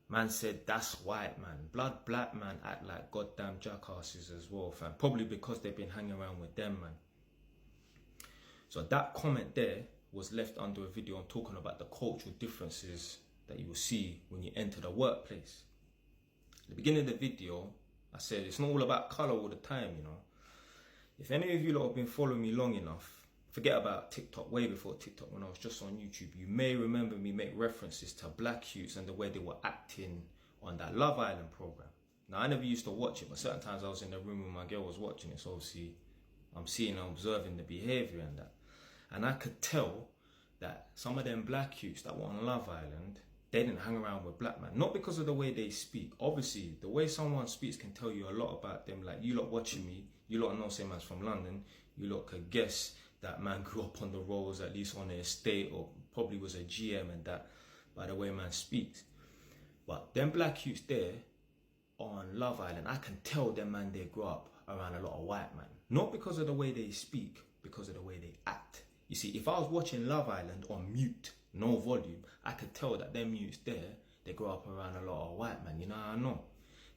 Man said that's white, man. Blood black man act like goddamn jackasses as well, fam. Probably because they've been hanging around with them, man. So that comment there was left under a video on talking about the cultural differences that you will see when you enter the workplace. At the beginning of the video, I said it's not all about colour all the time, you know. If any of you lot have been following me long enough, forget about TikTok, way before TikTok, when I was just on YouTube, you may remember me make references to black youths and the way they were acting on that Love Island program. Now, I never used to watch it, but certain times I was in the room when my girl was watching it, so obviously I'm seeing and observing the behaviour and that. And I could tell that some of them black youths that were on Love Island, they didn't hang around with black men. Not because of the way they speak. Obviously, the way someone speaks can tell you a lot about them. Like, you lot watching me, you lot know say man's from London, you lot could guess that man grew up on the roads, at least on the estate, or probably was a GM and that, by the way man speaks. But them black youths there on Love Island, I can tell them man they grew up around a lot of white men. Not because of the way they speak, because of the way they act. You see, if I was watching Love Island on mute, no volume, I could tell that them youths there, they grow up around a lot of white men. You know how I know?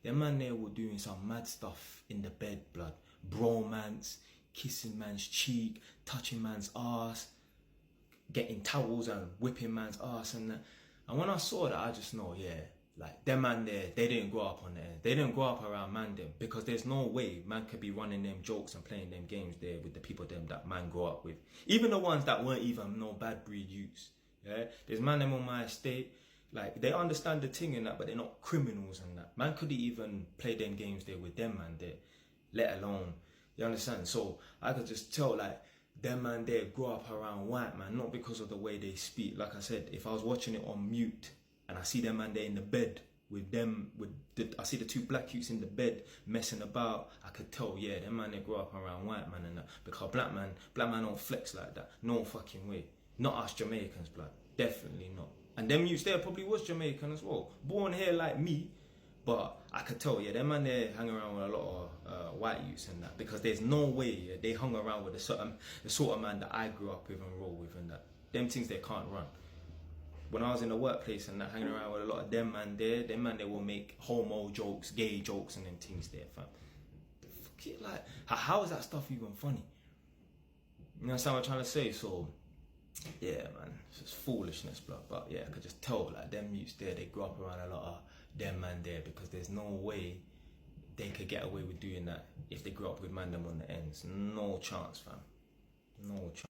Them man there were doing some mad stuff in the bed, blood. Bromance, kissing man's cheek, touching man's ass, getting towels and whipping man's ass and that. And when I saw that, I just know, yeah, like them man there, they didn't grow up on there. They didn't grow up around man them, because there's no way man could be running them jokes and playing them games there with the people them that man grew up with. Even the ones that weren't even no bad breed youths. Yeah, there's man them on my estate, like they understand the thing and that, but they're not criminals and that. Man couldn't even play them games there with them man there, let alone, you understand? So I could just tell like them man there grew up around white man, not because of the way they speak. Like I said, if I was watching it on mute and I see them man there in the bed with them, I see the two black youths in the bed messing about, I could tell, yeah, them man they grew up around white man and that, because black man don't flex like that, no fucking way. Not us Jamaicans, blood. Definitely not. And them youths there probably was Jamaican as well. Born here like me, but I could tell, yeah, them man there hang around with a lot of white youths and that, because there's no way, yeah, they hung around with the sort of man that I grew up with and roll with and that. Them things they can't run. When I was in the workplace and that, hanging around with a lot of them man they will make homo jokes, gay jokes and them things there, fam. Fuck it, like, how is that stuff even funny? You know what I'm trying to say? So, yeah, man, it's just foolishness, bro. But yeah, I could just tell, like, them youths there, they grew up around a lot of them man there, because there's no way they could get away with doing that if they grew up with man them on the ends. No chance, fam. No chance.